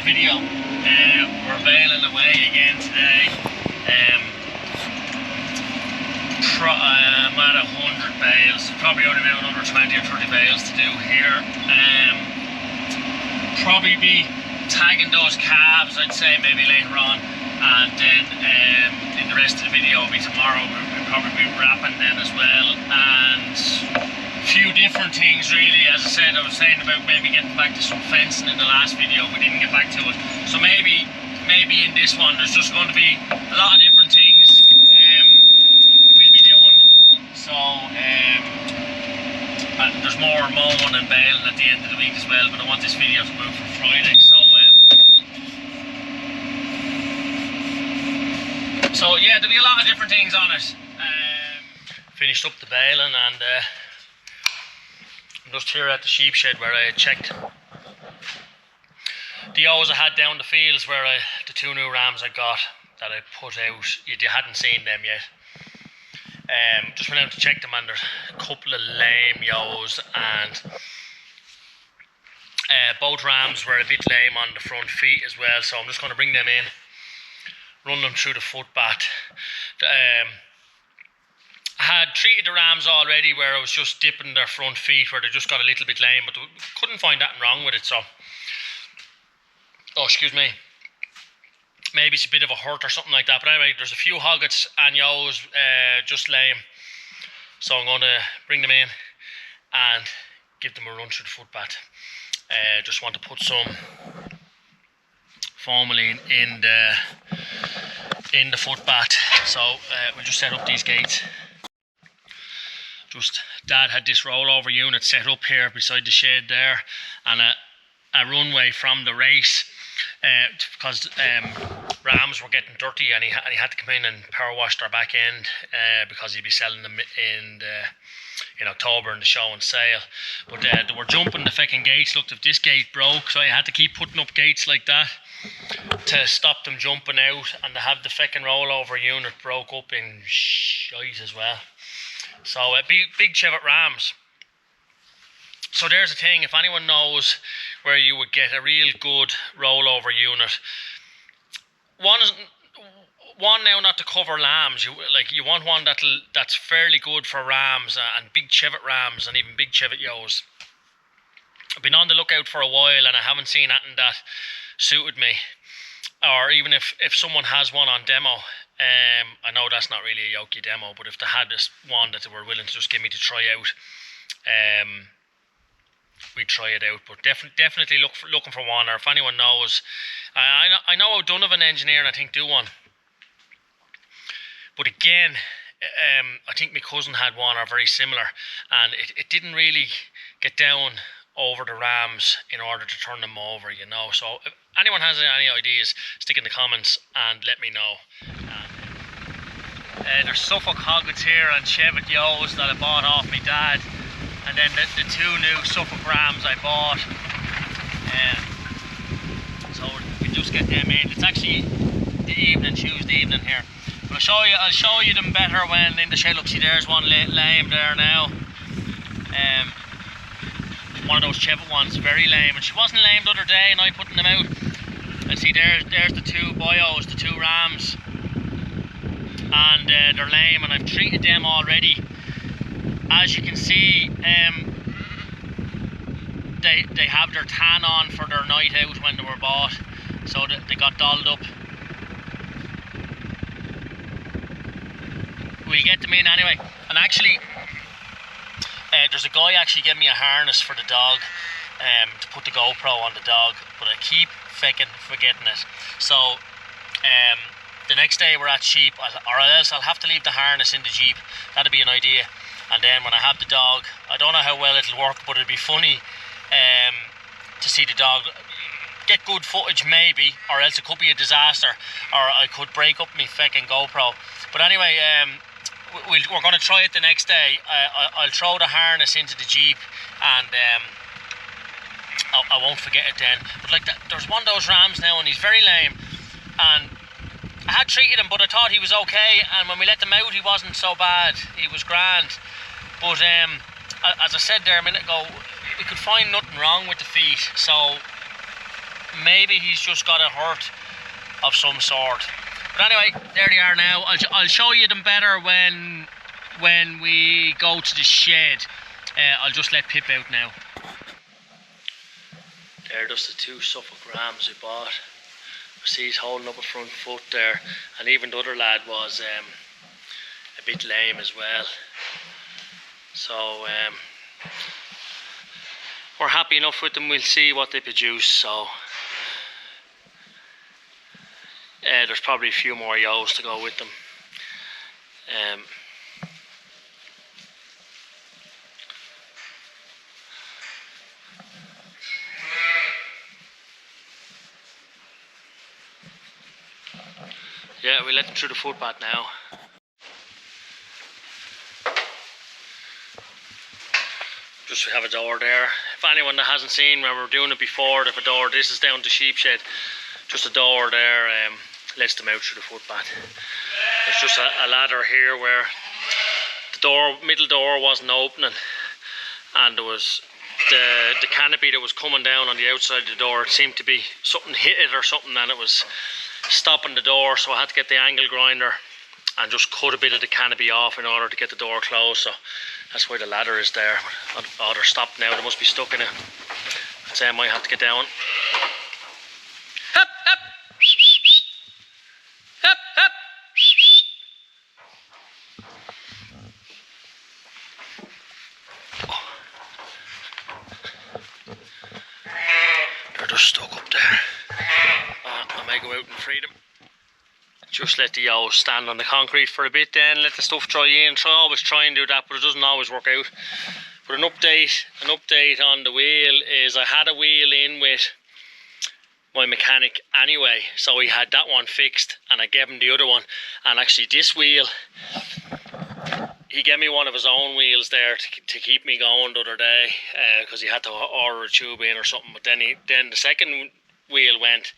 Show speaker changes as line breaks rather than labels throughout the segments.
another video. We're baling away again today. I'm at 100 bales, probably only about another 20 or 30 bales to do here. Probably be tagging those calves, I'd say, maybe later on, and then in the rest of the video will be tomorrow. We'll probably be wrapping then as well, and a few different things really. As I said, I was saying about maybe getting back to some fencing in the last video. We didn't get back to it, so maybe in this one there's just going to be a lot of different things we'll be doing. So there's more mowing and baling at the end of the week as well, but I want this video to go out for Friday, so yeah, there'll be a lot of different things on it. Finished up the baling, and I'm just here at the sheep shed where I checked the ewes I had down the fields, where the two new rams I got that I put out. You hadn't seen them yet. Just went out to check them, and there's a couple of lame ewes, and both rams were a bit lame on the front feet as well, so I'm just going to bring them in, run them through the footbath. I had treated the rams already where I was just dipping their front feet where they just got a little bit lame, but couldn't find nothing wrong with it, so excuse me, maybe it's a bit of a hurt or something like that. But anyway, there's a few hoggets and ewes just lame, so I'm going to bring them in and give them a run through the footbath. Just want to put some formalin in the footbath, so we'll just set up these gates. Dad had this rollover unit set up here beside the shed there, and a runway from the race, because rams were getting dirty, and he had to come in and power wash their back end because he'd be selling them in October in the show and sale. But they were jumping the fucking gates. Looked, if this gate broke, so I had to keep putting up gates like that to stop them jumping out, and to have the fucking rollover unit broke up in shite as well. So big chevet rams. So there's the thing, if anyone knows where you would get a real good rollover unit, one now, not to cover lambs, you want one that's fairly good for rams and big chevet rams and even big chevet ewes. I've been on the lookout for a while, and I haven't seen anything that suited me, or even if someone has one on demo. I know that's not really a yoky demo, but if they had this one that they were willing to just give me to try out, we'd try it out. But definitely looking for one, or if anyone knows, I know O'Donovan Engineering, I think, do one. But again, I think my cousin had one or very similar, and it didn't really get down over the rams in order to turn them over, So if anyone has any ideas, stick in the comments and let me know. There's Suffolk hoggets here and chevet ewes that I bought off my dad, and then the two new Suffolk rams I bought. So we can just get them in. It's actually Tuesday evening here. But I'll show you them better when in the shed. Look, see, there's one lame there now. One of those chevet ones, very lame, and she wasn't lame the other day, and I putting them out. And see, there's the two boyos, the two rams, and they're lame, and I've treated them already. As you can see, they have their tan on for their night out when they were bought, so they got dolled up. We'll get them in anyway. And actually, there's a guy actually gave me a harness for the dog, to put the GoPro on the dog, but I keep forgetting it. So the next day we're at sheep, or else I'll have to leave the harness in the Jeep. That'd be an idea. And then when I have the dog, I don't know how well it'll work, but it'd be funny to see the dog get good footage maybe, or else it could be a disaster, or I could break up my fucking GoPro. But anyway, we're going to try it the next day. I'll throw the harness into the Jeep, and I won't forget it then. But like there's one of those rams now, and he's very lame, and I had treated him, but I thought he was okay, and when we let him out he wasn't so bad, he was grand. But as I said there a minute ago, we could find nothing wrong with the feet, so maybe he's just got a hurt of some sort. But anyway, there they are now. I'll show you them better when we go to the shed. I'll just let Pip out now. There, just the 2 Suffolk rams we bought. See, he's holding up a front foot there, and even the other lad was a bit lame as well. So we're happy enough with them. We'll see what they produce. So there's probably a few more ewes to go with them. Yeah, we let them through the footpath now. Just we have a door there. If anyone that hasn't seen where we're doing it before, there's a door. This is down to sheep shed. Just a door there. Lets them out through the footpath. There's just a ladder here where the middle door wasn't opening, and there was the canopy that was coming down on the outside of the door. It seemed to be something hit it or something, and it was stopping the door. So I had to get the angle grinder and just cut a bit of the canopy off in order to get the door closed. So that's why the ladder is there. Oh, they're stopped now. They must be stuck in it. I'd say I might have to get down. Hop, hop. Hop, hop. They're just stuck up there. I may go out and free them. Just let the ewes stand on the concrete for a bit, then let the stuff dry in. Always try and do that, but it doesn't always work out. But an update on the wheel is I had a wheel in with my mechanic anyway, so he had that one fixed, and I gave him the other one. And actually this wheel, he gave me one of his own wheels there to keep me going the other day, because he had to order a tube in or something. But then the second wheel went.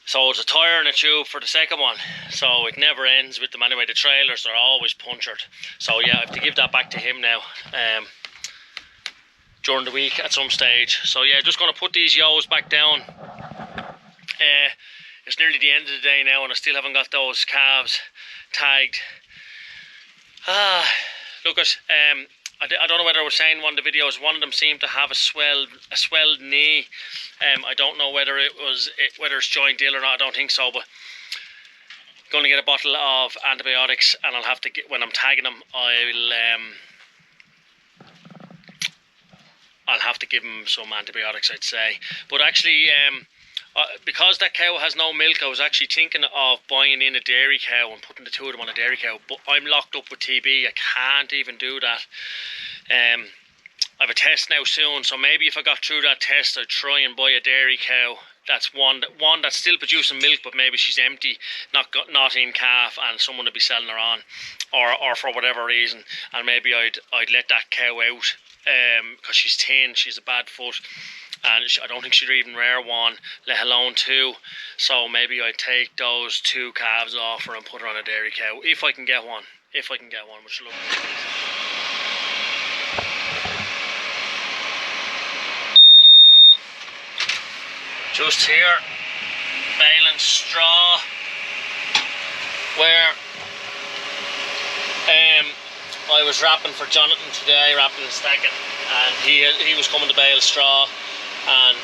So it's a tyre and a tube for the second one, so it never ends with them anyway. The trailers are always punctured. So yeah, I have to give that back to him now during the week at some stage. So yeah, just going to put these ewes back down. It's nearly the end of the day now, and I still haven't got those calves tagged. Look at I don't know whether I was saying in one of the videos, one of them seemed to have a swelled knee. I don't know whether it's joint ill or not. I don't think so, but I'm going to get a bottle of antibiotics, and I'll have to get, when I'm tagging them, I'll have to give him some antibiotics, I'd say. But actually, because that cow has no milk, I was actually thinking of buying in a dairy cow and putting the two of them on a dairy cow, but I'm locked up with TB. I can't even do that. I have a test now soon, so maybe if I got through that test, I'd try and buy a dairy cow. That's one that's still producing milk, but maybe she's empty, not in calf, and someone would be selling her on, or for whatever reason, and maybe I'd let that cow out, because she's thin, she's a bad foot, and I don't think she'd even rear one, let alone two. So maybe I'd take those two calves off her and put her on a dairy cow, if I can get one, which will look. Just here, baling straw, where I was wrapping for Jonathan today, wrapping and stacking, and he was coming to bale straw, and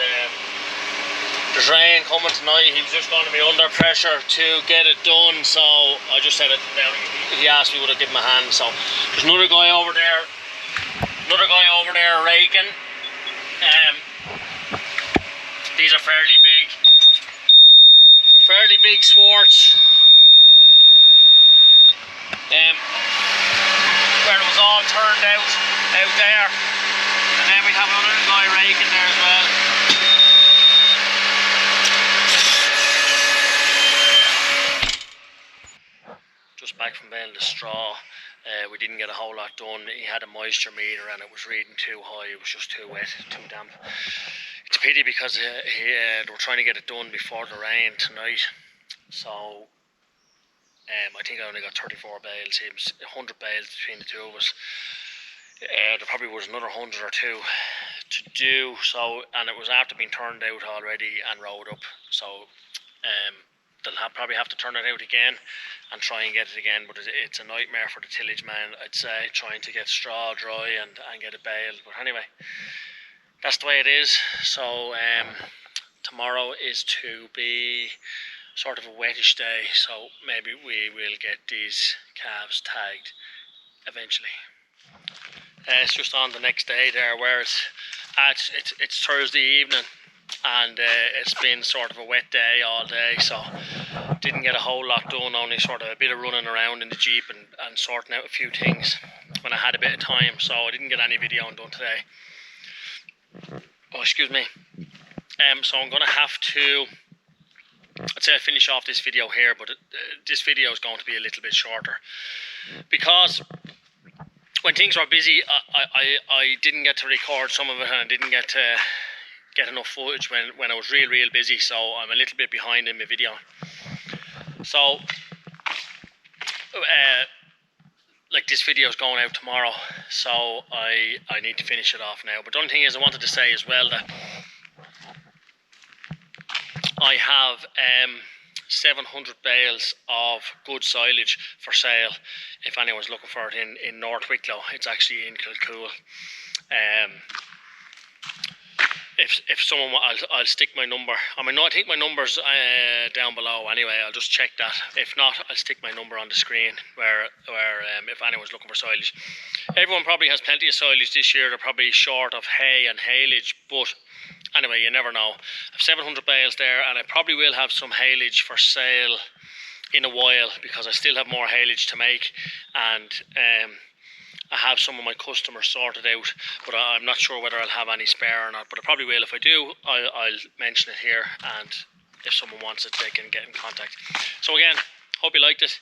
there's rain coming tonight. He was just going to be under pressure to get it done, so I just said it down. He asked me would I give him a hand, so there's another guy over there raking. These are fairly big swarts. Where it was all turned out there, and then we have another guy raking there as well. Just back from baling the straw. We didn't get a whole lot done. He had a moisture meter and it was reading too high. It was just too wet, too damp. It's a pity because they were trying to get it done before the rain tonight. So I think I only got 34 bales. It was 100 bales between the two of us. There probably was another 100 or two to do. So, and it was after being turned out already and rowed up. So they'll probably have to turn it out again and try and get it again. But it's a nightmare for the tillage man, I'd say, trying to get straw dry and get it baled. But anyway, that's the way it is. So tomorrow is to be sort of a wettish day, so maybe we will get these calves tagged eventually. It's just on the next day there, where it's Thursday evening, and it's been sort of a wet day all day, so didn't get a whole lot done, only sort of a bit of running around in the Jeep and sorting out a few things when I had a bit of time, so I didn't get any video done today. Oh, excuse me. So I'm going to have to, I'd say I finish off this video here, but this video is going to be a little bit shorter, because when things were busy, I didn't get to record some of it, and I didn't get to get enough footage when I was real busy, so I'm a little bit behind in my video. So like, this video is going out tomorrow, so I need to finish it off now. But the only thing is, I wanted to say as well that I have 700 bales of good silage for sale if anyone's looking for it in North Wicklow. It's actually in Kilcool. If someone, I'll stick my number. I think my number's down below anyway. I'll just check that. If not, I'll stick my number on the screen where if anyone's looking for silage. Everyone probably has plenty of silage this year. They're probably short of hay and haylage, but anyway, you never know. I have 700 bales there, and I probably will have some haylage for sale in a while, because I still have more haylage to make, and I have some of my customers sorted out, but I'm not sure whether I'll have any spare or not, but I probably will. If I do, I'll mention it here, and if someone wants it, they can get in contact. So again, hope you liked it,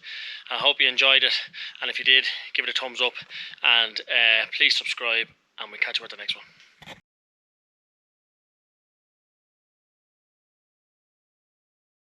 I hope you enjoyed it, and if you did, give it a thumbs up, and please subscribe, and we'll catch you at the next one.